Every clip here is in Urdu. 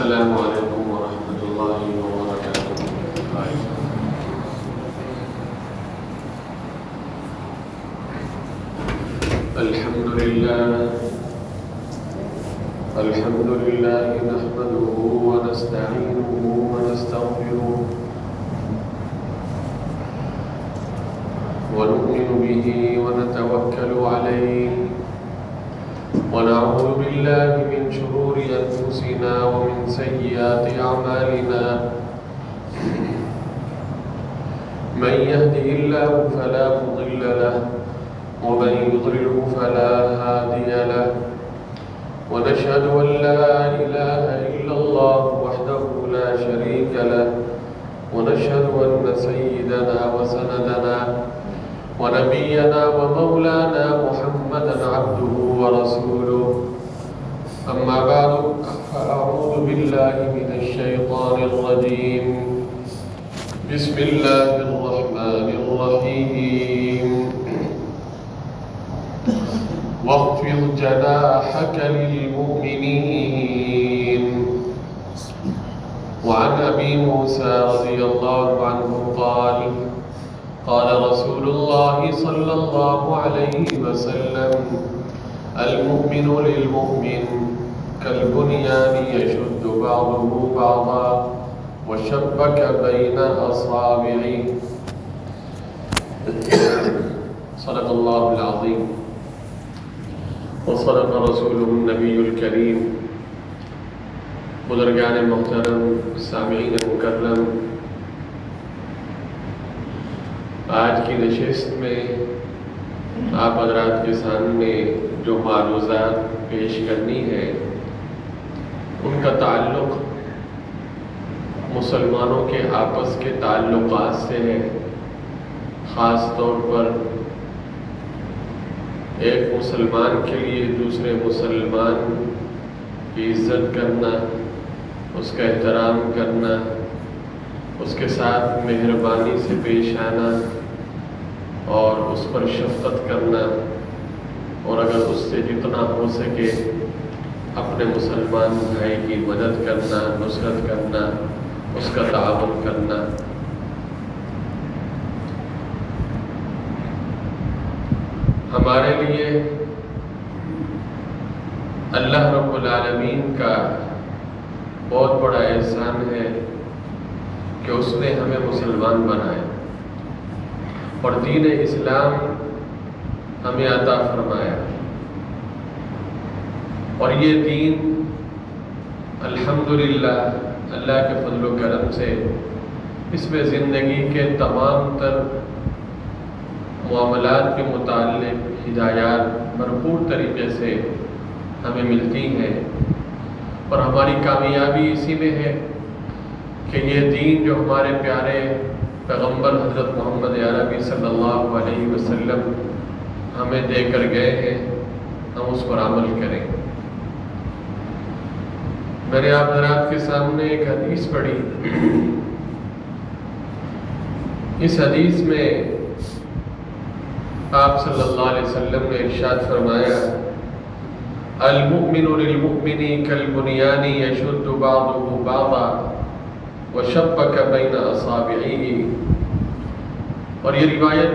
السلام علیکم ورحمۃ اللہ وبرکاتہ۔ الحمد للہ نحمده ونستعینه ونستغفره ونؤمن به ونتوکل علیہ ونعوذ باللہ من شرور انفسنا ومن سیئات اعمالنا من يهده الله فلا مضل له ومن يضلل فلا هادي له ونشهد أن لا إله إلا الله وحده لا شريك له ونشهد أن سيدنا وسندنا ونبينا ومولانا محمدا عبده ورسوله أما بعد فأعوذ بالله من الشيطان الرجيم بسم الله الرحمن الرحيم واخفض جناحك للمؤمنين وعن أبي موسى رضي الله عنه قال قال رسول الله صلى الله عليه وسلم المؤمن للمؤمن كالبنيان يشد بعضه بعضا وشبك بين أصابعه صدق الله العظيم وصدق رسوله النبي الكريم۔ بزرگان محترم، سامعین مکرم، آج کی نشست میں آپ حضرات کے سامنے جو معروضات پیش کرنی ہے ان کا تعلق مسلمانوں کے آپس کے تعلقات سے ہے، خاص طور پر ایک مسلمان کے لیے دوسرے مسلمان کی عزت کرنا، اس کا احترام کرنا، اس کے ساتھ مہربانی سے پیش آنا اور اس پر شفقت کرنا، اور اگر اس سے جتنا ہو سکے اپنے مسلمان بھائی کی مدد کرنا، نصرت کرنا، اس کا تعاون کرنا۔ ہمارے لیے اللہ رب العالمین کا بہت بڑا احسان ہے کہ اس نے ہمیں مسلمان بنایا اور دین اسلام ہمیں عطا فرمایا، اور یہ دین الحمدللہ اللہ کے فضل و کرم سے اس میں زندگی کے تمام تر معاملات کے متعلق ہدایات بھرپور طریقے سے ہمیں ملتی ہیں، اور ہماری کامیابی اسی میں ہے کہ یہ دین جو ہمارے پیارے پیغمبر حضرت محمد عربی صلی اللہ علیہ وسلم ہمیں دے کر گئے ہیں، ہم اس پر عمل کریں۔ میں نے آپ حضرات کے سامنے ایک حدیث پڑھی۔ اس حدیث میں آپ صلی اللہ علیہ وسلم نے ارشاد فرمایا، المؤمن للمؤمن كالبنيان يشد بعضه بعضا وشبك بين اصابعه۔ اور یہ روایت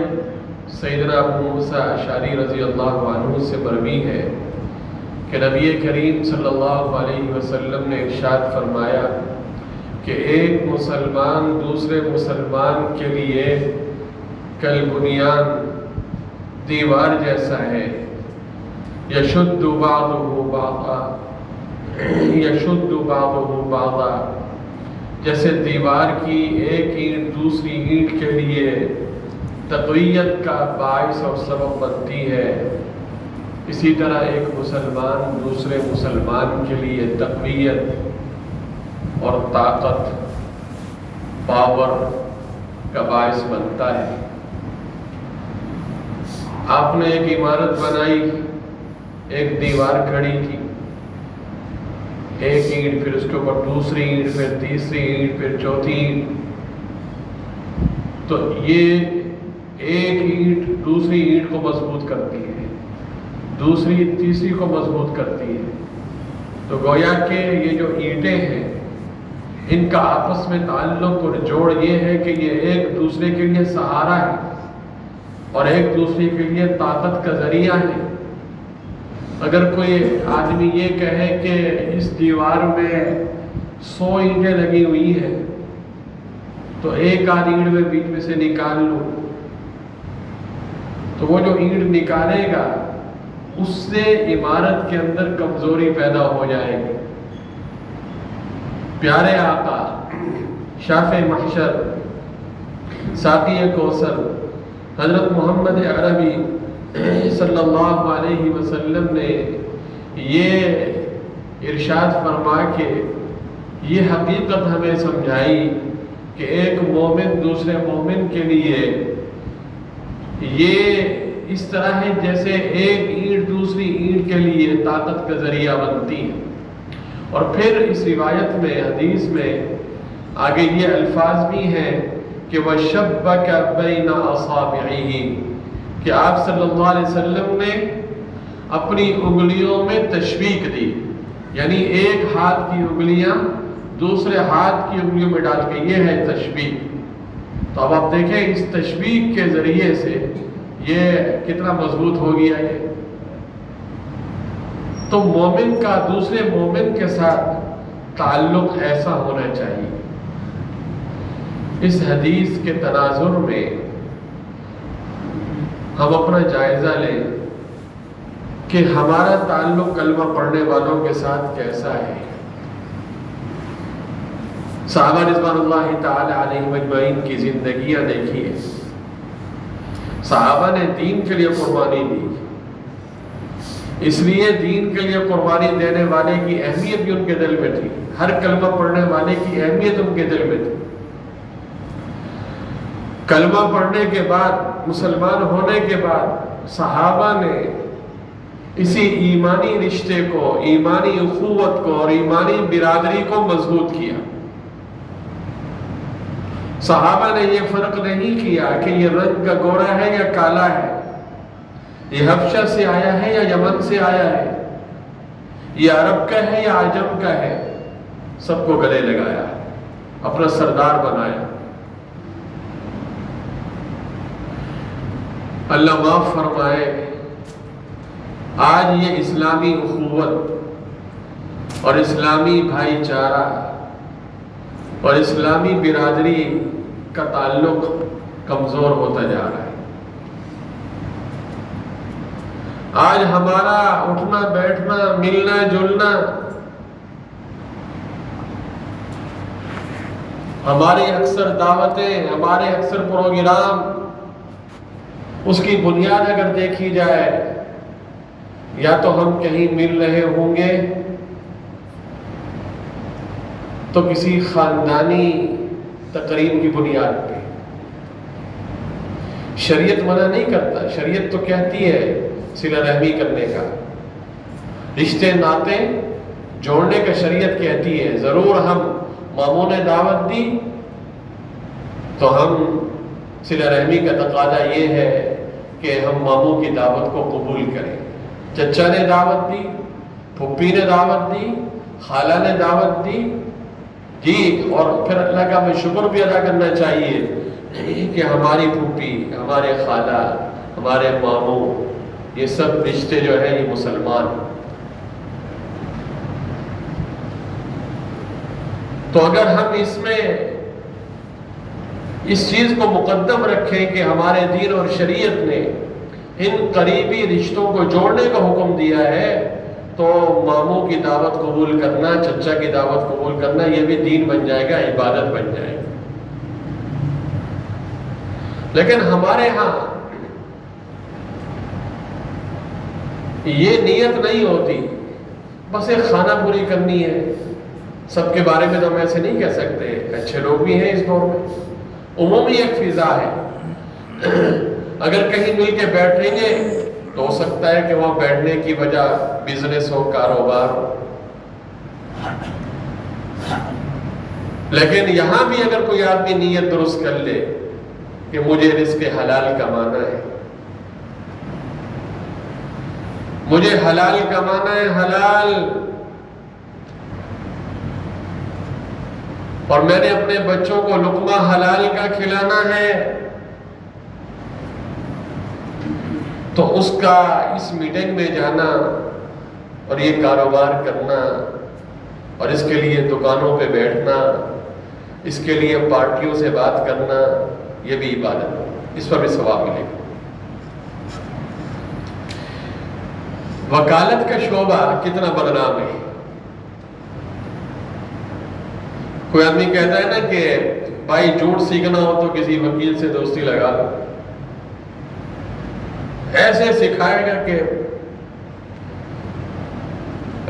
سیدنا ابو موسیٰ اشعری رضی اللہ عنہ سے مروی ہے کہ نبی کریم صلی اللہ علیہ وسلم نے ارشاد فرمایا کہ ایک مسلمان دوسرے مسلمان کے لیے کالبنیان دیوار جیسا ہے، یشد بعضه بعضا، جیسے دیوار کی ایک اینٹ دوسری اینٹ کے لیے تقویت کا باعث اور سبب بنتی ہے، اسی طرح ایک مسلمان دوسرے مسلمان کے لیے تقویت اور طاقت، پاور کا باعث بنتا ہے۔ آپ نے ایک عمارت بنائی، ایک دیوار کھڑی کی، ایک اینٹ، پھر اس کے اوپر دوسری اینٹ، پھر تیسری اینٹ، پھر چوتھی اینٹ، تو یہ ایک اینٹ دوسری اینٹ کو مضبوط کرتی ہے، دوسری تیسری کو مضبوط کرتی ہے۔ تو گویا کہ یہ جو اینٹیں ہیں ان کا آپس میں تعلق اور جوڑ یہ ہے کہ یہ ایک دوسرے کے لیے سہارا ہے اور ایک دوسرے کے لیے طاقت کا ذریعہ ہے۔ اگر کوئی آدمی یہ کہے کہ اس دیوار میں 100 اینٹیں لگی ہوئی ہیں تو ایک آدھ اینٹ میں بیچ میں سے نکال لو، تو وہ جو اینٹ نکالے گا اس سے عمارت کے اندر کمزوری پیدا ہو جائے گی۔ پیارے آقا شافع محشر ساقی کوثر حضرت محمد عربی صلی اللہ علیہ وسلم نے یہ ارشاد فرما کے یہ حقیقت ہمیں سمجھائی کہ ایک مومن دوسرے مومن کے لیے یہ اس طرح ہے جیسے ایک اینٹ دوسری اینٹ کے لیے طاقت کا ذریعہ بنتی ہے۔ اور پھر اس روایت میں حدیث میں آگے یہ الفاظ بھی ہیں کہ وَشَبَّكَ بَيْنَ أَصَابِعِهِ، کہ آپ صلی اللہ علیہ وسلم نے اپنی انگلیوں میں تشبیک دی، یعنی ایک ہاتھ کی انگلیاں دوسرے ہاتھ کی انگلیوں میں ڈال کے، یہ ہے تشبیک۔ تو اب آپ دیکھیں اس تشبیک کے ذریعے سے یہ کتنا مضبوط ہو گیا ہے۔ تو مومن کا دوسرے مومن کے ساتھ تعلق ایسا ہونا چاہیے۔ اس حدیث کے تناظر میں ہم اپنا جائزہ لیں کہ ہمارا تعلق کلمہ پڑھنے والوں کے ساتھ کیسا ہے۔ صحابہ رضوان اللہ تعالی علیہم اجمعین کی زندگیاں دیکھیے، صحابہ نے دین کے لیے قربانی دی، اس لیے دین کے لیے قربانی دینے والے کی اہمیت بھی ان کے دل میں تھی، ہر کلمہ پڑھنے والے کی اہمیت ان کے دل میں تھی۔ کلمہ پڑھنے کے بعد، مسلمان ہونے کے بعد صحابہ نے اسی ایمانی رشتے کو، ایمانی اخوت کو اور ایمانی برادری کو مضبوط کیا۔ صحابہ نے یہ فرق نہیں کیا کہ یہ رنگ کا گورا ہے یا کالا ہے، یہ حبشہ سے آیا ہے یا یمن سے آیا ہے، یہ عرب کا ہے یا عجم کا ہے، سب کو گلے لگایا، اپنا سردار بنایا۔ اللہ معاف فرمائے، آج یہ اسلامی اخوت اور اسلامی بھائی چارہ اور اسلامی برادری کا تعلق کمزور ہوتا جا رہا ہے۔ آج ہمارا اٹھنا بیٹھنا، ملنا جلنا، ہماری اکثر دعوتیں، ہمارے اکثر پروگرام، اس کی بنیاد اگر دیکھی جائے، یا تو ہم کہیں مل رہے ہوں گے تو کسی خاندانی تقریب کی بنیاد پہ۔ شریعت منع نہیں کرتا، شریعت تو کہتی ہے صلہ رحمی کرنے کا، رشتے ناطے جوڑنے کا شریعت کہتی ہے۔ ضرور ہم ماموں نے دعوت دی تو ہم صلہ رحمی کا تقاضا یہ ہے کہ ہم ماموں کی دعوت کو قبول کریں۔ چچا نے دعوت دی، پھپھی نے دعوت دی، خالہ نے دعوت دی، جی، اور پھر اللہ کا ہمیں شکر بھی ادا کرنا چاہیے کہ ہماری پھپھی، ہمارے خالہ، ہمارے ماموں، یہ سب رشتے جو ہیں یہ مسلمان۔ تو اگر ہم اس میں اس چیز کو مقدم رکھیں کہ ہمارے دین اور شریعت نے ان قریبی رشتوں کو جوڑنے کا حکم دیا ہے، تو ماموں کی دعوت قبول کرنا، چچا کی دعوت قبول کرنا، یہ بھی دین بن جائے گا، عبادت بن جائے گا۔ لیکن ہمارے ہاں یہ نیت نہیں ہوتی، بس ایک خانہ پوری کرنی ہے۔ سب کے بارے میں تو ہم ایسے نہیں کہہ سکتے، اچھے لوگ بھی ہیں اس دور میں، عمومی ایک فضا ہے۔ اگر کہیں مل کے بیٹھیں گے تو ہو سکتا ہے کہ وہاں بیٹھنے کی وجہ بزنس ہو، کاروبار ہو، لیکن یہاں بھی اگر کوئی آدمی نیت درست کر لے کہ مجھے رزق حلال کمانا ہے، مجھے حلال کمانا ہے، حلال، اور میں نے اپنے بچوں کو لقمہ حلال کا کھلانا ہے، تو اس کا اس میٹنگ میں جانا اور یہ کاروبار کرنا اور اس کے لیے دکانوں پہ بیٹھنا، اس کے لیے پارٹیوں سے بات کرنا، یہ بھی عبادت ہے، اس پر بھی ثواب ملے گا۔ وکالت کا شعبہ کتنا بدنام ہے۔ کوئی آدمی کہتا ہے نا کہ بھائی جھوٹ سیکھنا ہو تو کسی وکیل سے دوستی لگا لو، ایسے سکھائے گا کہ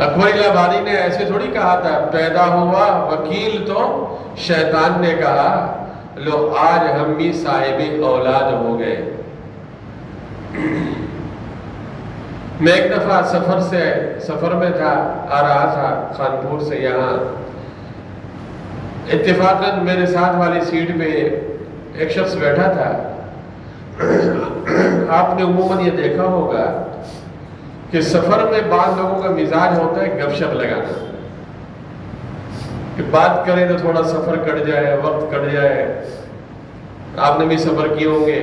اکبر الہٰبادی نے ایسے تھوڑی کہا تھا، پیدا ہوا وکیل تو شیطان نے کہا لو آج ہم بھی صاحب اولاد ہو گئے۔ میں ایک دفعہ سفر میں تھا، آ رہا تھا خانپور سے یہاں، اتفاقاً میرے ساتھ والی سیٹ پہ ایک شخص بیٹھا تھا۔ آپ نے عموماً یہ دیکھا ہوگا کہ سفر میں بعض لوگوں کا مزاج ہوتا ہے گپ شپ لگانا، کہ بات کریں تو تھوڑا سفر کٹ جائے، وقت کٹ جائے۔ آپ نے بھی سفر کیے ہوں گے،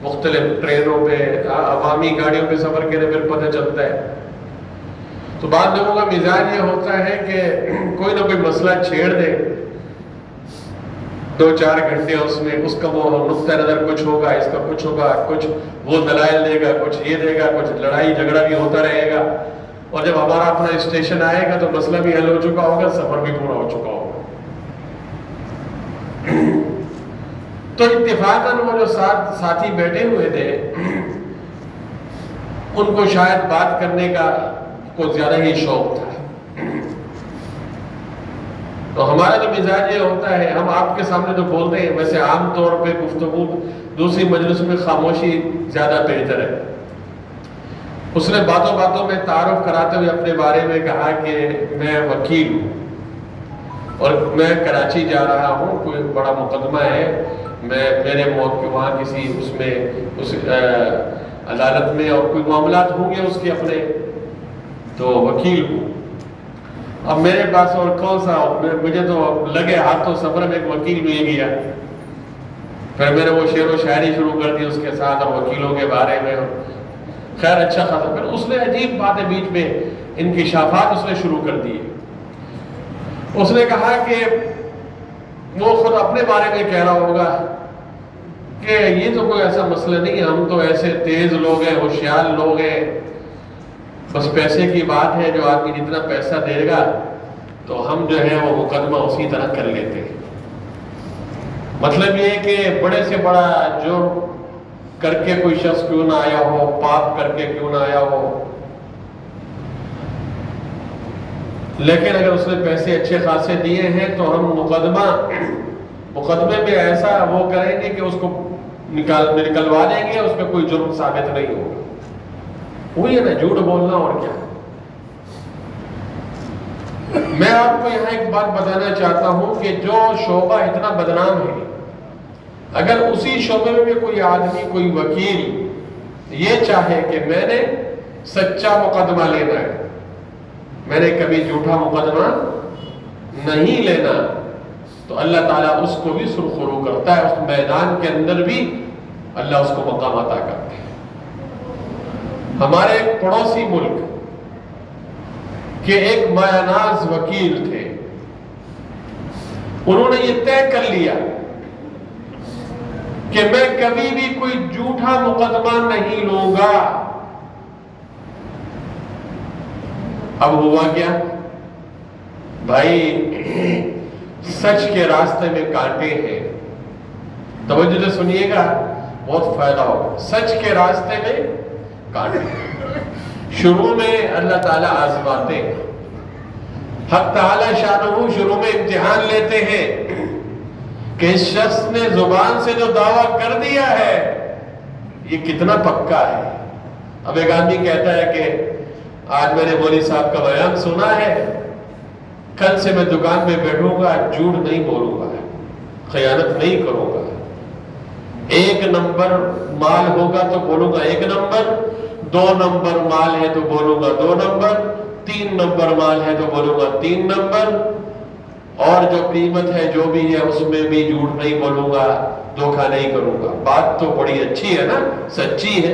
مختلف ٹرینوں پہ، عوامی گاڑیوں پہ سفر کرنے پھر پتہ چلتا ہے۔ تو بعض لوگوں کا مزاج یہ ہوتا ہے کہ کوئی نہ کوئی مسئلہ چھیڑ دے، 2-4 گھنٹے اس میں اس کا وہ نقطہ نظر کچھ ہوگا، اس کا کچھ ہوگا، کچھ وہ دلائل دے گا، کچھ یہ دے گا، کچھ لڑائی جھگڑا بھی ہوتا رہے گا، اور جب ہمارا اپنا اسٹیشن آئے گا تو مسئلہ بھی حل ہو چکا ہوگا، سفر بھی پورا ہو چکا ہوگا۔ تو اتفاقاً وہ جو ساتھی بیٹھے ہوئے تھے، ان کو شاید بات کرنے کا کچھ زیادہ ہی شوق تھا۔ تو ہمارا جو مزاج یہ ہوتا ہے، ہم آپ کے سامنے تو بولتے ہیں، ویسے عام طور پہ گفتگو دوسری مجلس میں خاموشی زیادہ بہتر ہے۔ اس نے باتوں باتوں میں تعارف کراتے ہوئے اپنے بارے میں کہا کہ میں وکیل ہوں اور میں کراچی جا رہا ہوں، کوئی بڑا مقدمہ ہے، میرے موت کے وہاں کسی اس عدالت میں اور کوئی معاملات ہوں گے اس کے اپنے، تو وکیل ہوں۔ اب میرے پاس اور کون سا، مجھے تو لگے ہاتھوں سفر میں ایک وکیل مل گیا۔ پھر میں نے وہ شعر و شاعری شروع کر دی اس کے ساتھ اور وکیلوں کے بارے میں، خیر اچھا خاصا۔ پھر اس نے عجیب باتیں بیچ میں انکشافات اس نے شروع کر دیے۔ اس نے کہا کہ وہ خود اپنے بارے میں کہہ رہا ہوگا کہ یہ تو کوئی ایسا مسئلہ نہیں، ہم تو ایسے تیز لوگ ہیں، ہوشیار لوگ ہیں، بس پیسے کی بات ہے، جو آدمی جتنا پیسہ دے گا تو ہم جو ہے وہ مقدمہ اسی طرح کر لیتے ہیں۔ مطلب یہ ہے کہ بڑے سے بڑا جرم کر کے کوئی شخص کیوں نہ آیا ہو، پاپ کر کے کیوں نہ آیا ہو، لیکن اگر اس نے پیسے اچھے خاصے دیے ہیں تو ہم مقدمے میں ایسا وہ کریں گے کہ اس کو نکلوا دیں گے، اس میں کوئی جرم ثابت نہیں ہوگا۔ وہی ہے نا جھوٹ بولنا، اور کیا۔ میں آپ کو یہاں ایک بات بتانا چاہتا ہوں کہ جو شعبہ اتنا بدنام ہے، اگر اسی شعبے میں کوئی آدمی، کوئی وکیل یہ چاہے کہ میں نے سچا مقدمہ لینا ہے، میں نے کبھی جھوٹا مقدمہ نہیں لینا، تو اللہ تعالیٰ اس کو بھی سرخرو کرتا ہے، اس میدان کے اندر بھی اللہ اس کو مقام عطا کرتا ہے۔ ہمارے ایک پڑوسی ملک کے ایک مایہ ناز وکیل تھے، انہوں نے یہ طے کر لیا کہ میں کبھی بھی کوئی جھوٹا مقدمہ نہیں لوں گا۔ اب ہوا کیا بھائی، سچ کے راستے میں کانٹے ہیں، توجہ سے سنیے گا، بہت فائدہ ہوگا۔ سچ کے راستے میں کانٹے، شروع میں اللہ تعالیٰ آزماتے ہیں، حق تعالیٰ شانہ شروع میں امتحان لیتے ہیں کہ اس شخص نے زبان سے جو دعویٰ کر دیا ہے یہ کتنا پکا ہے۔ اب ایک آدمی کہتا ہے کہ آج میں نے مولوی صاحب کا بیان سنا ہے، کل سے میں دکان میں بیٹھوں گا، جھوٹ نہیں بولوں گا، خیانت نہیں کروں گا، 1 نمبر مال ہوگا تو بولوں گا 1 نمبر، 2 نمبر مال ہے تو بولوں گا 2 نمبر، 3 نمبر مال ہے تو بولوں گا 3 نمبر، اور جو قیمت ہے جو بھی ہے اس میں بھی جھوٹ نہیں بولوں گا، دھوکہ نہیں کروں گا۔ بات تو بڑی اچھی ہے نا، سچی ہے،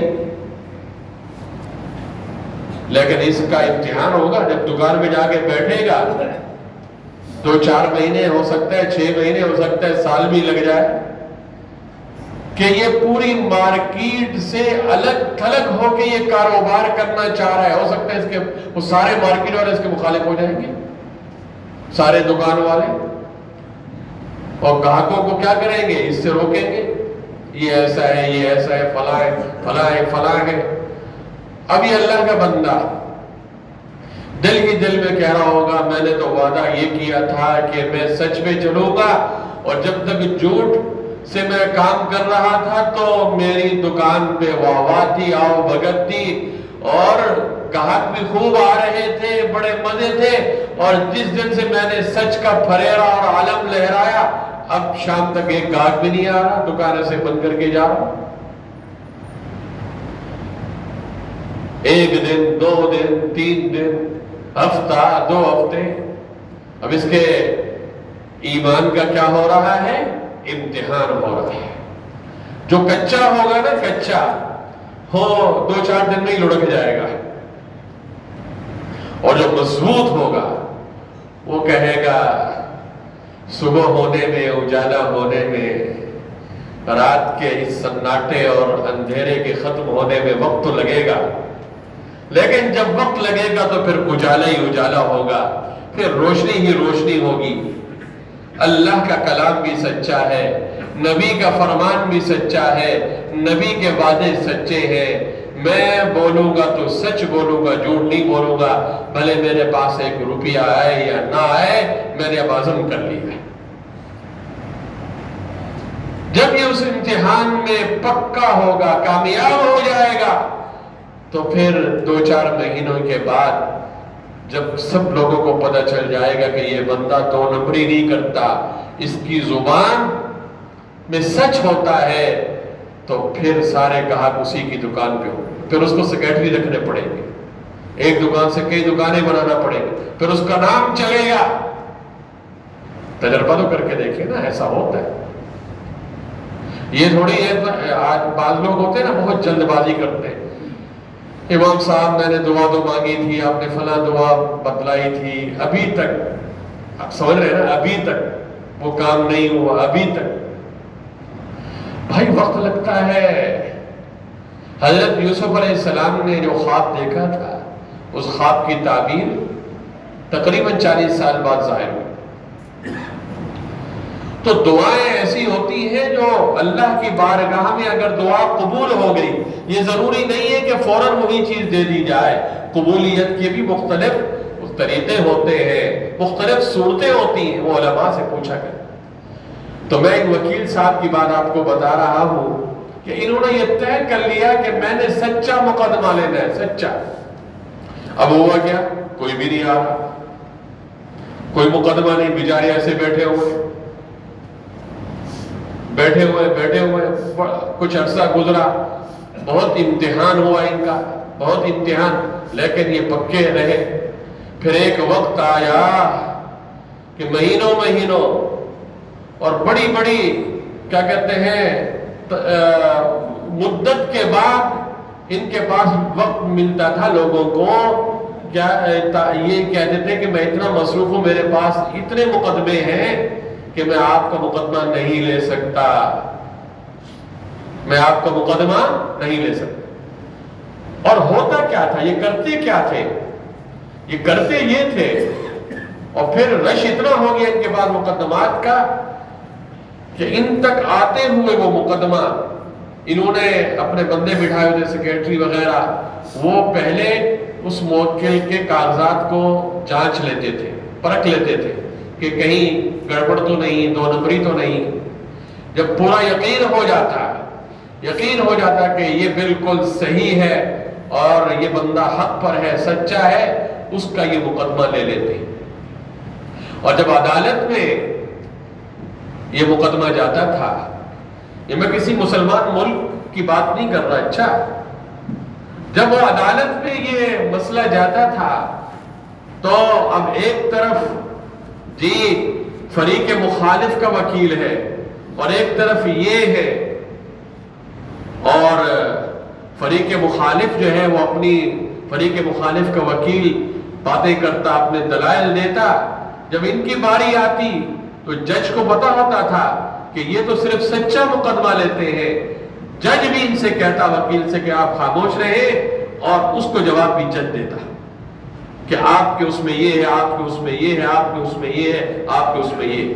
لیکن اس کا امتحان ہوگا جب دکان میں جا کے بیٹھے گا، 2-4 مہینے ہو سکتا ہے، 6 مہینے ہو سکتا ہے، سال بھی لگ جائے کہ یہ پوری مارکیٹ سے الگ تھلگ ہو کے یہ کاروبار کرنا چاہ رہا ہے۔ ہو سکتا ہے اس کے وہ سارے مارکیٹ والے اس کے مخالف ہو جائیں گے، سارے دکان والے، اور گاہکوں کو کیا کریں گے؟ اس سے روکیں گے، یہ ایسا ہے، یہ ایسا ہے، فلاں ہے، فلاں ہے، فلاں ہے۔ اب یہ اللہ کا بندہ دل ہی دل میں کہہ رہا ہوگا میں نے تو وعدہ یہ کیا تھا کہ میں سچ پہ چلوں گا، اور جب تک جھوٹ سے میں کام کر رہا تھا تو میری دکان پہ واہ واہ تھی، آؤ بھگت تھی، اور گاہک بھی خوب آ رہے تھے، بڑے مزے تھے، اور جس دن سے میں نے سچ کا پھریرا اور علم لہرایا، اب شام تک ایک گاہک بھی نہیں آ رہا، دکان سے بند کر کے جا رہا۔ 1 دن، 2 دن، 3 دن، ہفتہ، 2 ہفتے، اب اس کے ایمان کا کیا ہو رہا ہے؟ امتحان ہو رہا ہے۔ جو کچا ہوگا نا، کچا ہو 2-4 دن میں ہی لڑک جائے گا، اور جو مضبوط ہوگا وہ کہے گا صبح ہونے میں، اجالا ہونے میں، رات کے اس سناٹے اور اندھیرے کے ختم ہونے میں وقت تو لگے گا، لیکن جب وقت لگے گا تو پھر اجالا ہی اجالا ہوگا، پھر روشنی ہی روشنی ہوگی۔ اللہ کا کلام بھی سچا ہے، نبی کا فرمان بھی سچا ہے، نبی کے وعدے سچے ہیں۔ میں بولوں گا تو سچ بولوں گا، جھوٹ نہیں بولوں گا، بھلے میرے پاس 1 روپیہ آئے یا نہ آئے، میں نے اب عزم کر لیا ہے۔ جب یہ اس امتحان میں پکا ہوگا، کامیاب ہو جائے گا، تو پھر 2-4 مہینوں کے بعد جب سب لوگوں کو پتہ چل جائے گا کہ یہ بندہ 2 نمبری نہیں کرتا، اس کی زبان میں سچ ہوتا ہے، تو پھر سارے گاہک اسی کی دکان پہ ہوں، پھر اس کو سیکرٹری رکھنے پڑیں گے، ایک دکان سے کئی دکانیں بنانا پڑیں گے، پھر اس کا نام چلے گا۔ تجربہ تو کر کے دیکھیں نا، ایسا ہوتا ہے۔ یہ تھوڑی ہے، آج بعض لوگ ہوتے ہیں نا بہت جلد بازی کرتے ہیں، امام صاحب میں نے دعا تو مانگی تھی، آپ نے فلاں دعا بتلائی تھی، ابھی تک، آپ سمجھ رہے ہیں نا، ابھی تک وہ کام نہیں ہوا، ابھی تک۔ بھائی وقت لگتا ہے۔ حضرت یوسف علیہ السلام نے جو خواب دیکھا تھا، اس خواب کی تعبیر تقریباً 40 سال بعد ظاہر ہوئی۔ تو دعائیں ایسی ہوتی ہیں جو اللہ کی بارگاہ میں اگر دعا قبول ہو گئی، یہ ضروری نہیں ہے کہ فوراً وہی چیز دے دی جائے، قبولیت کے بھی مختلف طریقے ہوتے ہیں، مختلف صورتیں ہوتی ہیں، وہ علماء سے پوچھا کریں۔ تو میں ایک وکیل صاحب کی بات آپ کو بتا رہا ہوں کہ انہوں نے یہ طے کر لیا کہ میں نے سچا مقدمہ لینا ہے، سچا۔ اب ہوا کیا؟ کوئی بھی نہیں آ رہا، کوئی مقدمہ نہیں، بیچارے ایسے بیٹھے ہوئے کچھ عرصہ گزرا، بہت امتحان ہوا ان کا، بہت امتحان، لیکن یہ پکے رہے۔ پھر ایک وقت آیا کہ مہینوں اور بڑی کیا کہتے ہیں مدت کے بعد ان کے پاس وقت ملتا تھا لوگوں کو، کیا یہ کہتے تھے کہ میں اتنا مصروف ہوں، میرے پاس اتنے مقدمے ہیں کہ میں آپ کا مقدمہ نہیں لے سکتا، میں آپ کا مقدمہ نہیں لے سکتا۔ اور ہوتا کیا تھا، یہ کرتے کیا تھے؟ یہ کرتے یہ تھے، اور پھر رش اتنا ہو گیا ان کے بعد مقدمات کا کہ ان تک آتے ہوئے وہ مقدمہ انہوں نے اپنے بندے بٹھائے ہوئے سیکرٹری وغیرہ، وہ پہلے اس موکل کے کاغذات کو جانچ لیتے تھے، پرکھ لیتے تھے کہ کہیں گڑبڑ تو نہیں، 2 نمبری تو نہیں۔ جب پورا یقین ہو جاتا کہ یہ بالکل صحیح ہے اور یہ بندہ حق پر ہے، سچا ہے، اس کا یہ مقدمہ لے لیتے۔ اور جب عدالت میں یہ مقدمہ جاتا تھا، یہ میں کسی مسلمان ملک کی بات نہیں کر رہا، اچھا، جب وہ عدالت میں یہ مسئلہ جاتا تھا تو اب ایک طرف جی فریق مخالف کا وکیل ہے اور ایک طرف یہ ہے، اور فریق مخالف جو ہے وہ اپنی فریق مخالف کا وکیل باتیں کرتا، اپنے دلائل دیتا، جب ان کی باری آتی تو جج کو پتا ہوتا تھا کہ یہ تو صرف سچا مقدمہ لیتے ہیں، جج بھی ان سے کہتا وکیل سے کہ آپ خاموش رہے، اور اس کو جواب بھی جج دیتا کہ آپ کے اس میں یہ ہے، آپ کے اس میں یہ ہے، آپ کے اس میں یہ ہے، آپ کے اس میں یہ ہے۔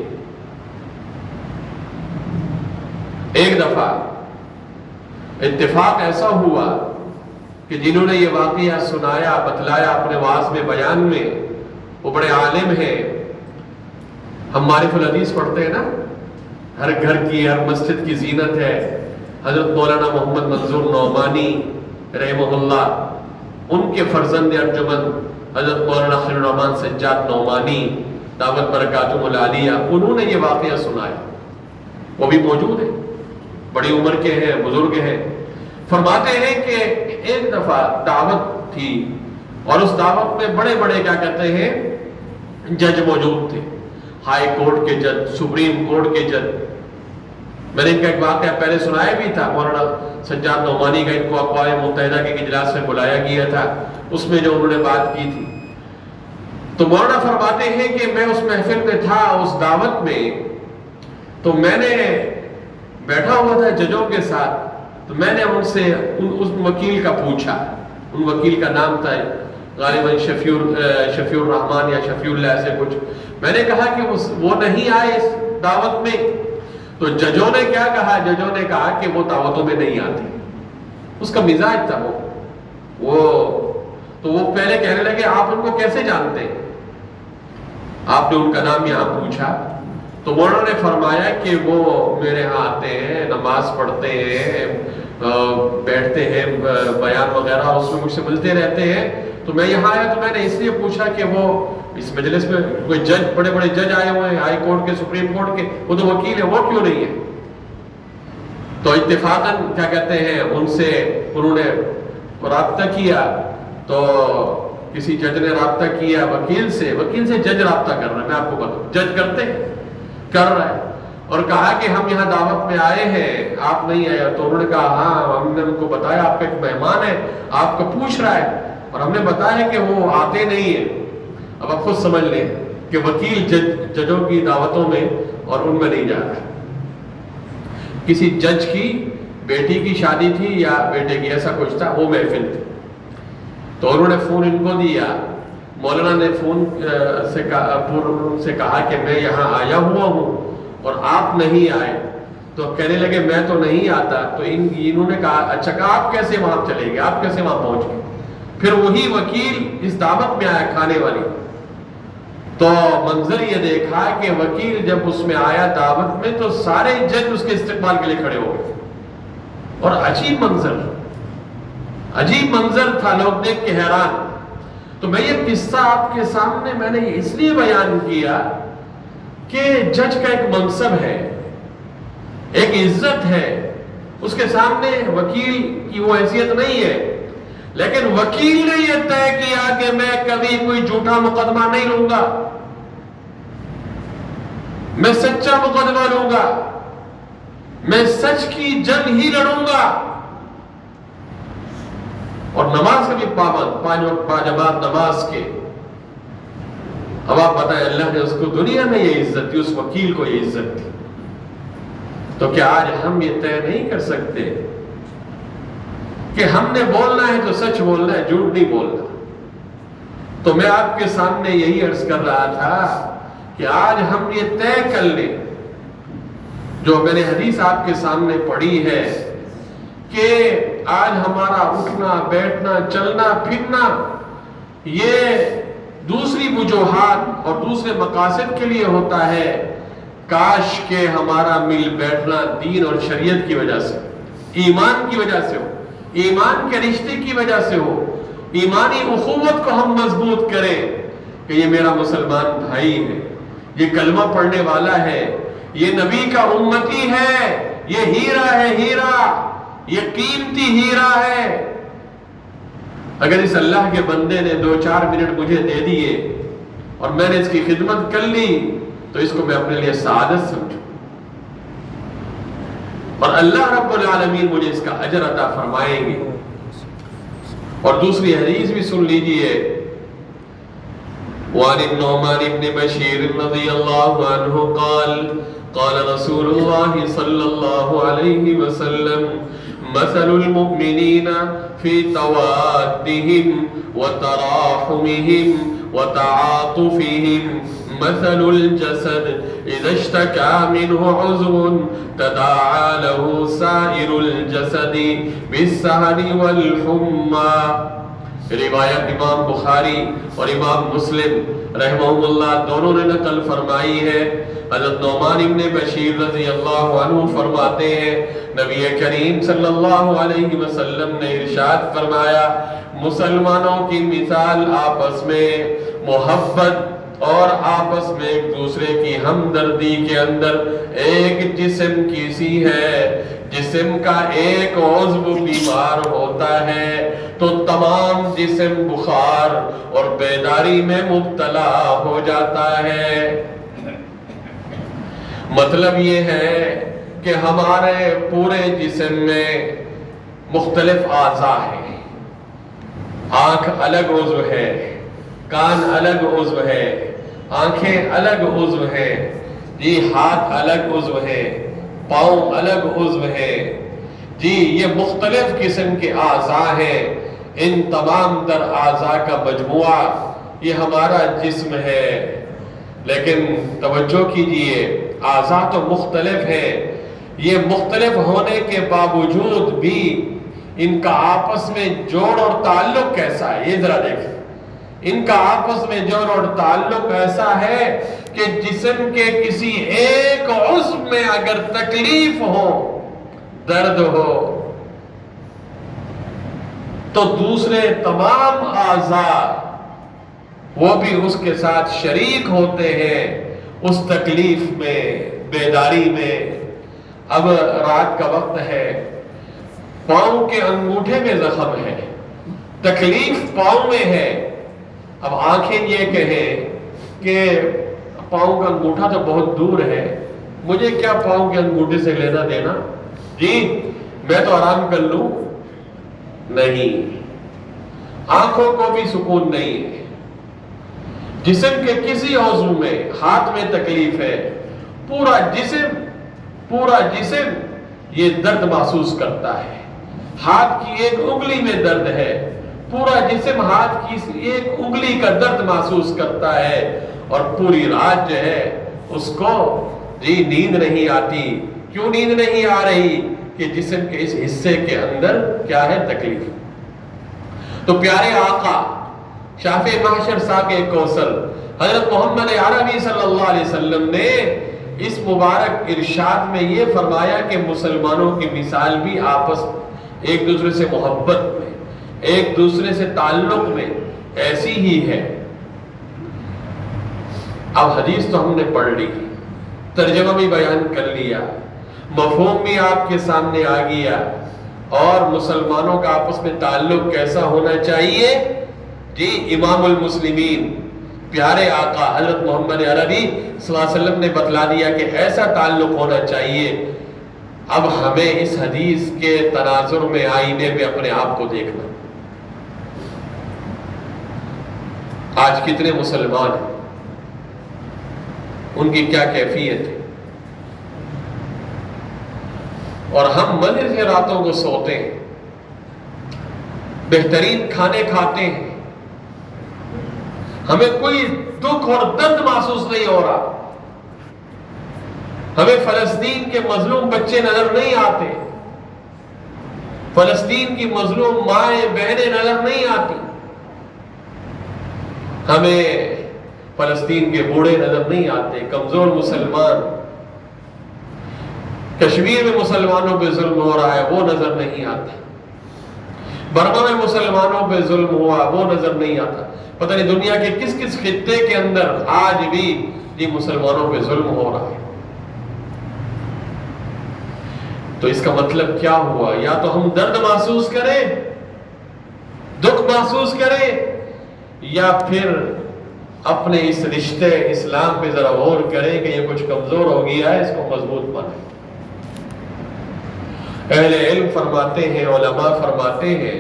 ایک دفعہ اتفاق ایسا ہوا کہ جنہوں نے یہ واقعہ سنایا، بتلایا اپنے واعظ میں، بیان میں، وہ بڑے عالم ہیں۔ ہم معرف الحدیث پڑھتے ہیں نا، ہر گھر کی، ہر مسجد کی زینت ہے۔ حضرت مولانا محمد منظور نعمانی رحمہ اللہ، ان کے فرزند ارجمند حضرت مولانا خلیل الرحمن سجاد نعمانی دعوت برکاتہم العالیہ، انہوں نے یہ واقعہ سنایا، وہ بھی موجود ہیں، بڑی عمر کے ہیں، بزرگ ہیں۔ فرماتے ہیں کہ ایک دفعہ دعوت تھی، اور اس دعوت میں بڑے بڑے کیا کہتے ہیں جج موجود تھے، ہائی کورٹ کے جج، سپریم کورٹ کے جج۔ میں نے ان کا ایک واقعہ پہلے سنایا بھی تھا، مولانا سجاد نعمانی کا، ان کو اقوام متحدہ کے اجلاس میں بلایا گیا تھا، اس میں جو انہوں نے بات کی تھی، تو مولانا فرماتے ہیں کہ میں اس محفل میں تھا، اس دعوت میں، تو میں نے بیٹھا ہوا تھا ججوں کے ساتھ، تو میں نے ان سے اس وکیل کا پوچھا، ان وکیل کا نام تھا غالباً شفیع الرحمان یا شفیع اللہ ایسے کچھ، میں نے کہا کہ وہ نہیں آئے اس دعوت میں، تو ججوں نے کیا کہا، ججوں نے کہا کہ وہ دعوتوں میں نہیں آتے، اس کا مزاج تھا تو وہ پہلے کہنے لگے آپ ان کو کیسے جانتے ہیں، آپ نے ان کا نام یہاں پوچھا، تو مولانا نے فرمایا کہ وہ میرے ہاں آتے ہیں، نماز پڑھتے ہیں، بیٹھتے ہیں، بیان وغیرہ اس میں مجھ سے ملتے رہتے ہیں، تو میں یہاں آیا تو میں نے اس لیے پوچھا کہ وہ اس مجلس میں کوئی جج، بڑے بڑے جج آئے ہوئے ہیں، ہائی کورٹ کے، سپریم کورٹ کے، وہ تو وکیل ہے، وہ کیوں نہیں ہے؟ تو اتفاقاً کیا کہتے ہیں ان سے انہوں نے رابطہ کیا، تو کسی جج نے رابطہ کیا وکیل سے جج رابطہ کر رہا ہے، میں آپ کو بتاؤں جج کر رہا ہے، اور کہا کہ ہم یہاں دعوت میں آئے ہیں، آپ نہیں آئے، تو انہوں نے کہا ہاں، ہم نے ان کو بتایا آپ کا ایک مہمان ہے، آپ کو پوچھ رہا ہے، اور ہم نے بتایا کہ وہ آتے نہیں ہیں۔ اب آپ خود سمجھ لیں کہ وکیل ججوں کی دعوتوں میں اور ان میں نہیں جا رہا ہے۔ کسی جج کی بیٹی کی شادی تھی یا بیٹے کی، ایسا کچھ تھا، وہ محفل تھی، تو انہوں نے فون ان کو دیا، مولانا نے فون سے کہا کہ میں یہاں آیا ہوا ہوں اور آپ نہیں آئے، تو کہنے لگے میں تو نہیں آتا، تو انہوں نے کہا اچھا، کہا آپ کیسے وہاں چلے گئے، آپ کیسے وہاں پہنچ گئے؟ پھر وہی وکیل اس دعوت میں آیا کھانے والی، تو منظر یہ دیکھا کہ وکیل جب اس میں آیا دعوت میں تو سارے جج اس کے استقبال کے لیے کھڑے ہو گئے، اور عجیب منظر تھا، لوگ دیکھ کے حیران۔ تو میں یہ قصہ آپ کے سامنے میں نے اس لیے بیان کیا کہ جج کا ایک منصب ہے، ایک عزت ہے، اس کے سامنے وکیل کی وہ حیثیت نہیں ہے، لیکن وکیل نے یہ طے کیا کہ میں کبھی کوئی جھوٹا مقدمہ نہیں لوں گا، میں سچا مقدمہ لوں گا، میں سچ کی جنگ ہی لڑوں گا، اور نماز کا بھی پابند، 5 وقت باجماعت نماز کے۔ اب آپ بتائیں، اللہ نے اس کو دنیا میں یہ عزت دی، اس وکیل کو یہ عزت دی، تو کیا آج ہم یہ طے نہیں کر سکتے کہ ہم نے بولنا ہے تو سچ بولنا ہے، جھوٹ نہیں بولنا؟ تو میں آپ کے سامنے یہی عرض کر رہا تھا کہ آج ہم یہ طے کر لیں، جو میں نے حدیث آپ کے سامنے پڑھی ہے، کہ آج ہمارا اٹھنا بیٹھنا چلنا پھرنا یہ دوسری وجوہات اور دوسرے مقاصد کے لیے ہوتا ہے، کاش کہ ہمارا مل بیٹھنا دین اور شریعت کی وجہ سے، ایمان کی وجہ سے ہو، ایمان کے رشتے کی وجہ سے ہو، ایمانی اخوت کو ہم مضبوط کریں کہ یہ میرا مسلمان بھائی ہے، یہ کلمہ پڑھنے والا ہے، یہ نبی کا امتی ہے، یہ ہیرا ہے، ہیرا، یہ قیمتی ہیرا ہے۔ اگر اس اللہ کے بندے نے 2-4 منٹ مجھے دے دیے اور میں نے اس کی خدمت کر لی تو اس کو میں اپنے لیے سعادت سمجھوں، اور اللہ رب العالمین مجھے اس کا اجر عطا فرمائیں گے۔ اور دوسری حدیث بھی سن لیجئے، وعن النعمان بن بشیر رضی اللہ عنہ قال قال رسول اللہ صلی اللہ علیہ وسلم مثل المؤمنین فی توادهم وتراحمهم وتعاطفهم مثل الجسد اذا اشتكى منه عضو تداعى له سائر الجسد بالسهر والحمى۔ روایت امام بخاری اور امام مسلم رحمہ اللہ دونوں نے نقل فرمائی ہے۔ حضرت نعمان بن بشیر رضی اللہ عنہ فرماتے ہیں نبی کریم صلی اللہ علیہ وسلم نے ارشاد فرمایا، مسلمانوں کی مثال آپس میں محبت اور آپس میں ایک دوسرے کی ہمدردی کے اندر ایک جسم کی سی ہے۔ جسم کا ایک عضو بیمار ہوتا ہے تو تمام جسم بخار اور بیداری میں مبتلا ہو جاتا ہے۔ مطلب یہ ہے کہ ہمارے پورے جسم میں مختلف اعضاء ہیں۔ آنکھ الگ عضو ہے، کان الگ عضو ہے، آنکھیں الگ عضو ہیں، جی ہاتھ الگ عضو ہے، پاؤں الگ عضو ہے، جی یہ مختلف قسم کے اعضاء ہیں۔ ان تمام تر اعضاء کا مجموعہ یہ ہمارا جسم ہے۔ لیکن توجہ کیجئے، اعضاء تو مختلف ہیں، یہ مختلف ہونے کے باوجود بھی ان کا آپس میں جوڑ اور تعلق کیسا ہے، یہ ذرا دیکھیں۔ ان کا آپس میں جوڑ اور تعلق ایسا ہے کہ جسم کے کسی ایک عضو میں اگر تکلیف ہو، درد ہو، تو دوسرے تمام اعضاء وہ بھی اس کے ساتھ شریک ہوتے ہیں اس تکلیف میں، بیداری میں۔ اب رات کا وقت ہے، پاؤں کے انگوٹھے میں زخم ہے، تکلیف پاؤں میں ہے۔ اب آنکھیں یہ کہیں کہ پاؤں کا انگوٹھا تو بہت دور ہے، مجھے کیا پاؤں کے انگوٹھے سے لینا دینا، جی میں تو آرام کر لوں۔ نہیں، آنکھوں کو بھی سکون نہیں ہے۔ جسم کے کسی عضو میں، ہاتھ میں تکلیف ہے، پورا جسم یہ درد محسوس کرتا ہے۔ ہاتھ کی ایک انگلی میں درد ہے، پورا جسم ہاتھ کی ایک انگلی کا درد محسوس کرتا ہے، اور پوری رات جو ہے اس کو جی نیند نہیں آتی۔ کیوں نیند نہیں آ رہی؟ کہ جسم کے اس حصے کے اندر کیا ہے؟ تکلیف۔ تو پیارے آقا شافع محشر ساقِ کوثر حضرت محمد عربی صلی اللہ علیہ وسلم نے اس مبارک ارشاد میں یہ فرمایا کہ مسلمانوں کی مثال بھی آپس ایک دوسرے سے محبت میں، ایک دوسرے سے تعلق میں ایسی ہی ہے۔ اب حدیث تو ہم نے پڑھ لی، ترجمہ بھی بیان کر لیا، مفہوم بھی آپ کے سامنے آ گیا، اور مسلمانوں کا آپس میں تعلق کیسا ہونا چاہیے؟ جی امام المسلمین پیارے آقا حضرت محمد عربی صلی اللہ علیہ وسلم نے بتلا دیا کہ ایسا تعلق ہونا چاہیے۔ اب ہمیں اس حدیث کے تناظر میں، آئینے میں اپنے آپ کو دیکھنا۔ آج کتنے مسلمان ہیں، ان کی کیا کیفیت ہے، اور ہم مزے سے راتوں کو سوتے ہیں، بہترین کھانے کھاتے ہیں، ہمیں کوئی دکھ اور درد محسوس نہیں ہو رہا، ہمیں فلسطین کے مظلوم بچے نظر نہیں آتے، فلسطین کی مظلوم مائیں بہنیں نظر نہیں آتی، ہمیں فلسطین کے بوڑھے نظر نہیں آتے، کمزور مسلمان، کشمیر میں مسلمانوں پہ ظلم ہو رہا ہے وہ نظر نہیں آتا، برما میں مسلمانوں پہ ظلم ہوا وہ نظر نہیں آتا، پتہ نہیں دنیا کے کس کس خطے کے اندر آج بھی یہ مسلمانوں پہ ظلم ہو رہا ہے۔ تو اس کا مطلب کیا ہوا؟ یا تو ہم درد محسوس کریں، دکھ محسوس کریں، یا پھر اپنے اس رشتے اسلام پہ ذرا غور کریں کہ یہ کچھ کمزور ہو گیا ہے، اس کو مضبوط بنائیں۔ اہل علم فرماتے ہیں، علماء فرماتے ہیں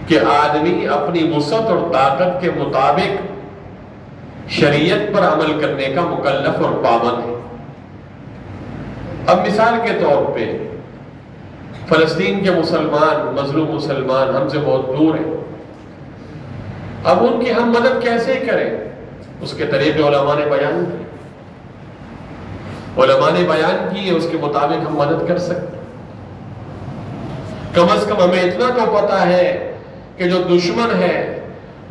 کہ آدمی اپنی وسعت اور طاقت کے مطابق شریعت پر عمل کرنے کا مکلف اور پابند ہے۔ اب مثال کے طور پہ فلسطین کے مسلمان، مظلوم مسلمان ہم سے بہت دور ہیں، اب ان کی ہم مدد کیسے کریں؟ اس کے طریقے علماء نے بیان کیے، علماء نے بیان کیے، اس کے مطابق ہم مدد کر سکتے۔ کم از کم ہمیں اتنا تو پتا ہے کہ جو دشمن ہے،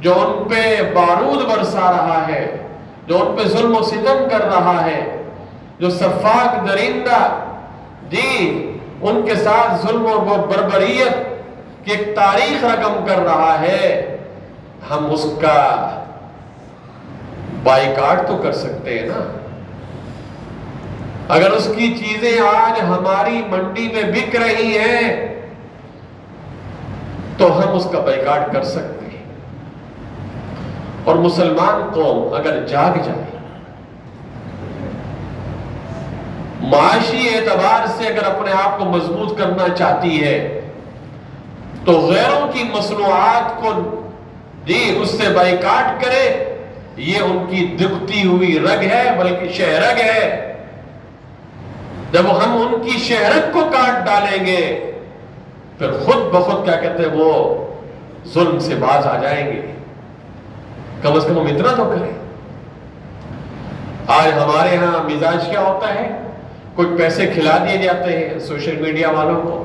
جو ان پہ بارود برسا رہا ہے، جو ان پہ ظلم و ستم کر رہا ہے، جو سفاک درندہ ان کے ساتھ ظلم و بربریت کی ایک تاریخ رقم کر رہا ہے، ہم اس کا بائیکاٹ تو کر سکتے ہیں نا۔ اگر اس کی چیزیں آج ہماری منڈی میں بک رہی ہیں تو ہم اس کا بائیکاٹ کر سکتے ہیں۔ اور مسلمان قوم اگر جاگ جائے، معاشی اعتبار سے اگر اپنے آپ کو مضبوط کرنا چاہتی ہے تو غیروں کی مصنوعات کو اس سے بائیکاٹ کرے، یہ ان کی دکھتی ہوئی رگ ہے، بلکہ شہرگ ہے۔ جب ہم ان کی شہرگ کو کاٹ ڈالیں گے پھر خود بخود کیا کہتے ہیں وہ ظلم سے باز آ جائیں گے۔ کم از کم ہم اتنا تو کریں۔ آج ہمارے ہاں مزاج کیا ہوتا ہے، کچھ پیسے کھلا دیے جاتے ہیں سوشل میڈیا والوں کو،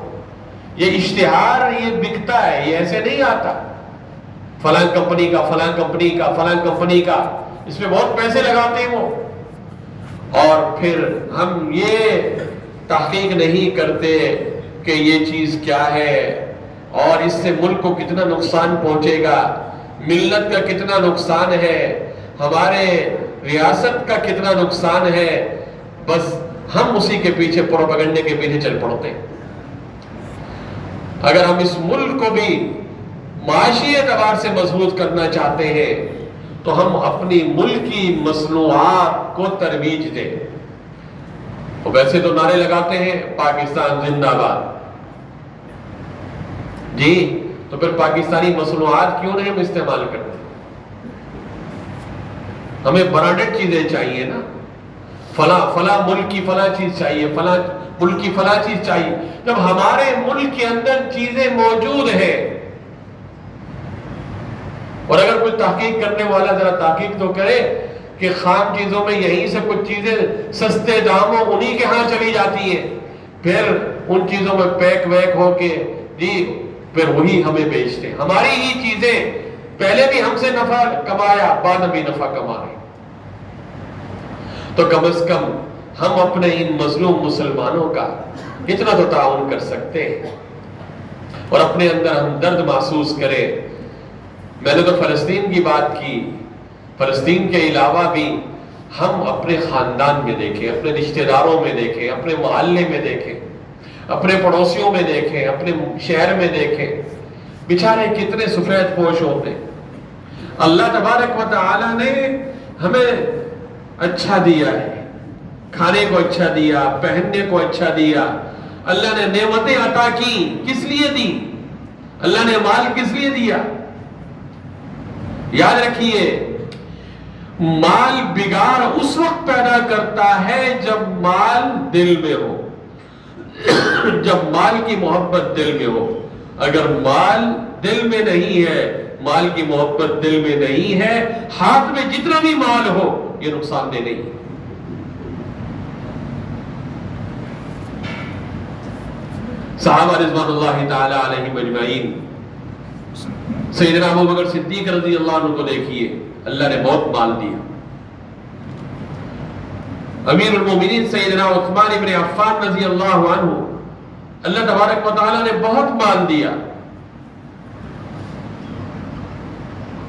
یہ اشتہار یہ بکتا ہے، یہ ایسے نہیں آتا، فلاں کمپنی کا فلاں کمپنی کا فلاں کمپنی کا، اس میں بہت پیسے لگاتے ہیں وہ، اور پھر ہم یہ تحقیق نہیں کرتے کہ یہ چیز کیا ہے اور اس سے ملک کو کتنا نقصان پہنچے گا، ملت کا کتنا نقصان ہے، ہمارے ریاست کا کتنا نقصان ہے، بس ہم اسی کے پیچھے پروپیگنڈے کے پیچھے چل پڑتے ہیں۔ اگر ہم اس ملک کو بھی معاشی اعتبار سے مضبوط کرنا چاہتے ہیں تو ہم اپنی ملکی مصنوعات کو ترویج دیں۔ ویسے تو نعرے لگاتے ہیں پاکستان زندہ باد، تو پھر پاکستانی مصنوعات کیوں نہیں ہم استعمال کرتے؟ ہمیں برانڈڈ چیزیں چاہیے نا، فلاں ملک کی فلاں چیز چاہیے، فلاں ملک کی فلاں چیز چاہیے۔ جب ہمارے ملک کے اندر چیزیں موجود ہیں، اور اگر کوئی تحقیق کرنے والا ذرا تحقیق تو کرے کہ خام چیزوں میں یہیں سے کچھ چیزیں سستے داموں انہی کے ہاں چلی جاتی ہیں، پھر ان چیزوں میں پیک ویک ہو کے پھر وہی ہمیں بیچتے ہیں۔ ہماری ہی چیزیں پہلے بھی ہم سے نفع کمایا، بعد میں بھی نفع کما رہے۔ تو کم از کم ہم اپنے ان مظلوم مسلمانوں کا اتنا تو تعاون کر سکتے ہیں اور اپنے اندر ہم درد محسوس کریں۔ میں نے تو فلسطین کی بات کی، فلسطین کے علاوہ بھی ہم اپنے خاندان میں دیکھیں، اپنے رشتہ داروں میں دیکھیں، اپنے محلے میں دیکھیں، اپنے پڑوسیوں میں دیکھیں، اپنے شہر میں دیکھیں، بیچارے کتنے سفید پوش ہوتے ہیں۔ اللہ تبارک و تعالی نے ہمیں اچھا دیا ہے، کھانے کو اچھا دیا، پہننے کو اچھا دیا، اللہ نے نعمتیں عطا کی، کس لیے دی؟ اللہ نے مال کس لیے دیا؟ یاد رکھیے، مال بگاڑ اس وقت پیدا کرتا ہے جب مال دل میں ہو، جب مال کی محبت دل میں ہو۔ اگر مال دل میں نہیں ہے، مال کی محبت دل میں نہیں ہے، ہاتھ میں جتنا بھی مال ہو یہ نقصان دہ نہیں۔ صحابہ رضوان اللہ تعالی علیہم اجمعین، سیدنا ابو بکر صدیق رضی اللہ عنہ کو دیکھیے، اللہ نے بہت مال دیا۔ امیر المومنین سیدنا عثمان ابن عفان رضی اللہ عنہ، اللہ تبارک و تعالی نے بہت مال دیا۔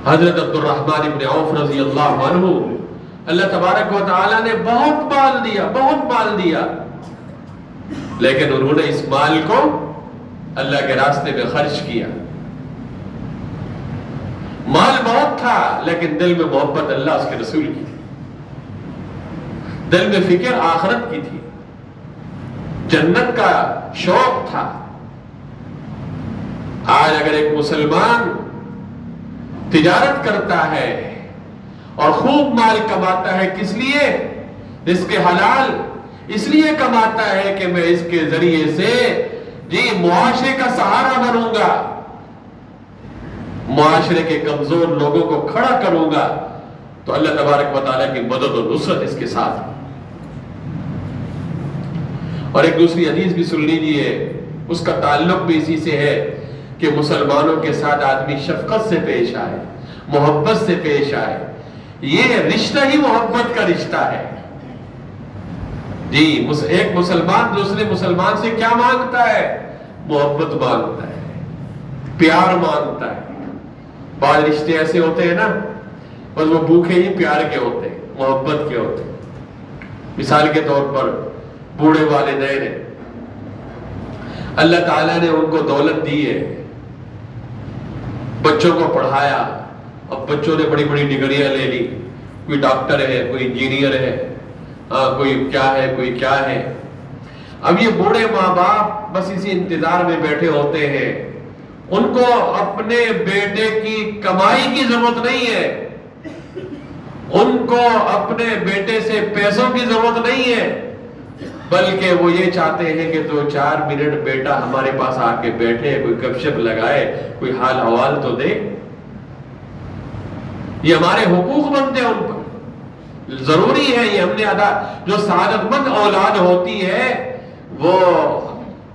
حضرت عبد الرحمن ابن عوف رضی اللہ عنہ، اللہ تبارک و تعالی نے بہت مال دیا، بہت مال دیا، لیکن انہوں نے اس مال کو اللہ کے راستے میں خرچ کیا۔ مال بہت تھا لیکن دل میں محبت اللہ اس کے رسول کی تھی، دل میں فکر آخرت کی تھی، جنت کا شوق تھا۔ آج اگر ایک مسلمان تجارت کرتا ہے اور خوب مال کماتا ہے، کس لیے؟ رزق حلال اس لیے کماتا ہے کہ میں اس کے ذریعے سے معاشرے کا سہارا بنوں گا، معاشرے کے کمزور لوگوں کو کھڑا کروں گا، تو اللہ تبارک و تعالیٰ کی مدد و نصرت اس کے ساتھ۔ اور ایک دوسری حدیث بھی سن لیجئے، اس کا تعلق بھی اسی سے ہے کہ مسلمانوں کے ساتھ آدمی شفقت سے پیش آئے، محبت سے پیش آئے۔ یہ رشتہ ہی محبت کا رشتہ ہے۔ ایک مسلمان دوسرے مسلمان سے کیا مانگتا ہے؟ محبت مانگتا ہے، پیار مانگتا ہے۔ بعض رشتے ایسے ہوتے ہیں نا، بس وہ بھوکے ہی پیار کے ہوتے ہیں، محبت کے ہوتے ہیں۔ مثال کے طور پر بوڑھے والدین ہیں، اللہ تعالیٰ نے ان کو دولت دی ہے، بچوں کو پڑھایا، اب بچوں نے بڑی بڑی ڈگریاں لے لی، کوئی ڈاکٹر ہے، کوئی انجینئر ہے، کوئی کیا ہے، کوئی کیا ہے۔ اب یہ بوڑھے ماں باپ بس اسی انتظار میں بیٹھے ہوتے ہیں، ان کو اپنے بیٹے کی کمائی کی ضرورت نہیں ہے، ان کو اپنے بیٹے سے پیسوں کی ضرورت نہیں ہے، بلکہ وہ یہ چاہتے ہیں کہ 2-4 منٹ بیٹا ہمارے پاس آ کے بیٹھے، کوئی گپ شپ لگائے، کوئی حال حوال تو دے۔ یہ ہمارے حقوق بنتے ہیں، ان پر ضروری ہے، یہ ہم نے ادا۔ جو سعادت مند اولاد ہوتی ہے وہ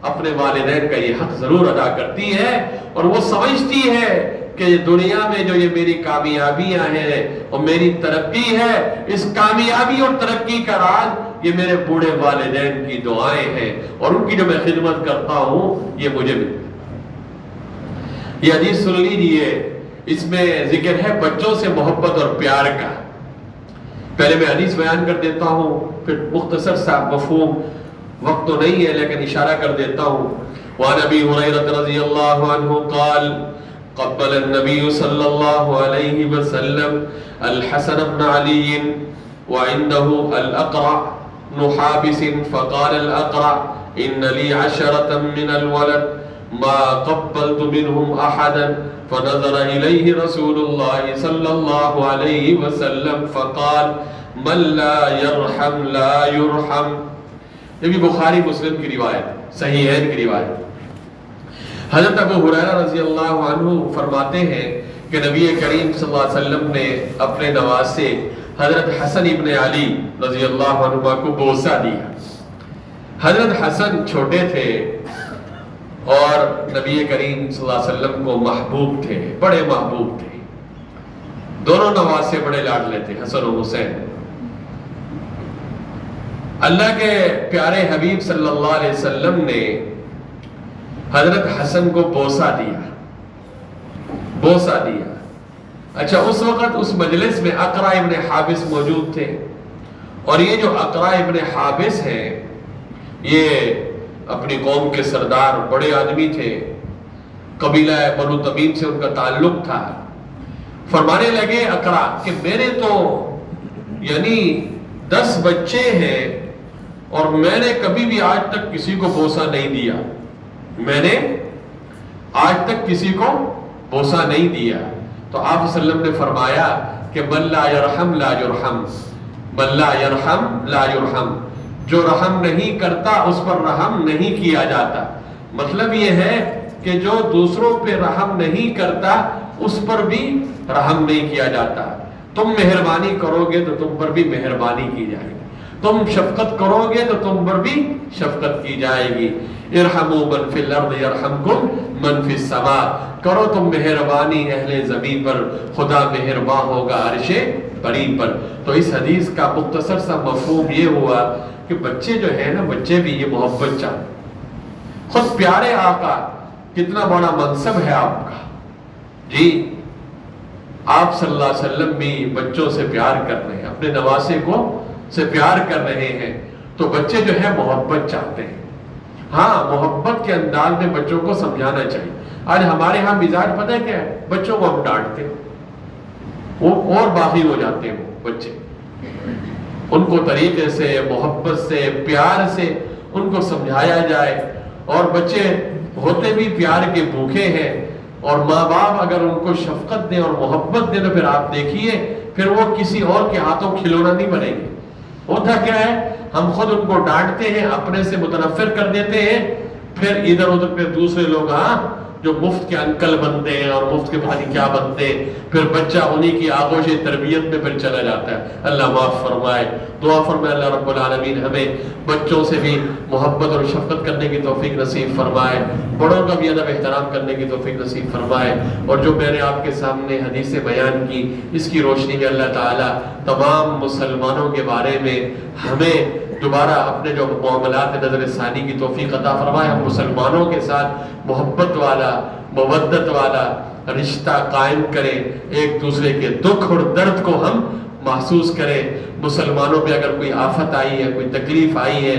اپنے والدین کا یہ حق ضرور ادا کرتی ہے، اور وہ سمجھتی ہے کہ دنیا میں جو یہ میری کامیابیاں ہیں اور میری ترقی ہے، اس کامیابی اور ترقی کا راز یہ میرے بوڑھے والدین کی دعائیں ہیں، اور ان کی جو میں خدمت کرتا ہوں یہ مجھے ملتا ہے۔ یہ حدیث سن لیجیے، اس میں ذکر ہے بچوں سے محبت اور پیار کا۔ پہلے میں حدیث بیان کر دیتا ہوں، پھر مختصر سا مفہوم، وقت تو نہیں ہے لیکن اشارہ کر دیتا ہوں۔ وعن ابی ہریرہ رضی اللہ عنہ قال قبل النبی صلی اللہ علیہ وسلم الحسن بن علی وعنده الاقرع بن حابس فقال الاقرع ان لي 10 من الولد ما قبلت منهم احدا فنظر إليه رسول الله صلى الله عليه وسلم فقال من لا يرحم لا يرحم۔ یہ بھی بخاری مسلم کی روایت، صحیحین کی روایت۔ حضرت ابو ہریرہ رضی اللہ عنہ فرماتے ہیں کہ نبی کریم صلی اللہ علیہ وسلم نے اپنے نواسے حضرت حسن ابن علی رضی اللہ عنہ کو بوسہ دیا۔ حضرت حسن چھوٹے تھے اور نبی کریم صلی اللہ علیہ وسلم کو محبوب تھے، بڑے محبوب تھے۔ دونوں نواسے بڑے لاڈلے تھے، حسن و حسین۔ اللہ کے پیارے حبیب صلی اللہ علیہ وسلم نے حضرت حسن کو بوسہ دیا، بوسہ دیا۔ اچھا، اس وقت اس مجلس میں اقرع ابن حابس موجود تھے، اور یہ جو اقرع ابن حابس ہیں یہ اپنی قوم کے سردار، بڑے آدمی تھے، قبیلہ بنو تمیم سے ان کا تعلق تھا۔ فرمانے لگے اقرع کہ میرے تو 10 بچے ہیں اور میں نے کبھی بھی آج تک کسی کو بوسہ نہیں دیا، میں نے آج تک کسی کو بوسہ نہیں دیا۔ تو آپ صلی اللہ علیہ وسلم نے فرمایا کہ من لا یرحم لا یرحم، من لا یرحم لا یرحم، جو رحم نہیں کرتا اس پر رحم نہیں کیا جاتا۔ مطلب یہ ہے کہ جو دوسروں پہ رحم نہیں کرتا اس پر بھی رحم نہیں کیا جاتا۔ تم مہربانی کرو گے تو تم پر بھی مہربانی کی جائے گی، تم شفقت کرو گے تو تم پر بھی شفقت کی جائے گی۔ ارحموا من فی الارض یرحمکم من فی السماء، کرو تم مہربانی اہل زمین پر، خدا مہربان ہوگا عرش بری پر۔ تو اس حدیث کا مختصر سا مفہوم یہ ہوا کہ بچے جو ہیں نا، بچے بھی یہ محبت چاہتے۔ خود پیارے آقا، کتنا بڑا منصب ہے آپ کا جی، آپ صلی اللہ علیہ وسلم بھی بچوں سے پیار کر رہے ہیں، اپنے نواسے کو سے پیار کر رہے ہیں، تو بچے جو ہے محبت چاہتے ہیں۔ ہاں، محبت کے انداز میں بچوں کو سمجھانا چاہیے۔ آج ہمارے ہاں مزاج پتہ ہے کیا ہے؟ بچوں کو ہم ڈانٹتے ہیں، وہ اور باغی ہو جاتے ہیں وہ بچے. ان کو طریقے سے، محبت سے، پیار سے ان کو سمجھایا جائے. اور بچے ہوتے بھی پیار کے بھوکے ہیں، اور ماں باپ اگر ان کو شفقت دیں اور محبت دیں تو پھر آپ دیکھیے پھر وہ کسی اور کے ہاتھوں کھلونا نہیں بنیں گے. ہوتا کیا ہے، ہم خود ان کو ڈانٹتے ہیں، اپنے سے متنفر کر دیتے ہیں، پھر ادھر ادھر پہ دوسرے لوگ جو مفت کے انکل بنتے ہیں اور مفت کے پتہ نہیں کیا بنتے ہیں، پھر بچہ انہی کی آغوش تربیت میں پھر چلا جاتا ہے. اللہ معاف فرمائے. دعا فرمائے اللہ رب العالمین ہمیں بچوں سے بھی محبت اور شفقت کرنے کی توفیق نصیب فرمائے، بڑوں کا بھی ادب احترام کرنے کی توفیق نصیب فرمائے. اور جو میں نے آپ کے سامنے حدیثیں بیان کی، اس کی روشنی میں اللہ تعالیٰ تمام مسلمانوں کے بارے میں ہمیں دوبارہ اپنے جو معاملات نظر ثانی کی توفیق عطا فرمائے. ہم مسلمانوں کے ساتھ محبت والا، مودت والا رشتہ قائم کریں، ایک دوسرے کے دکھ اور درد کو ہم محسوس کریں. مسلمانوں پہ اگر کوئی آفت آئی ہے، کوئی تکلیف آئی ہے،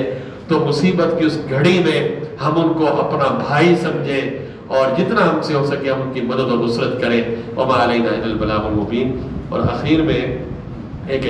تو مصیبت کی اس گھڑی میں ہم ان کو اپنا بھائی سمجھیں، اور جتنا ہم سے ہو سکے ہم ان کی مدد و نصرت کریں. وما علینا الا البلاغ المبین. اور اخیر میں ایک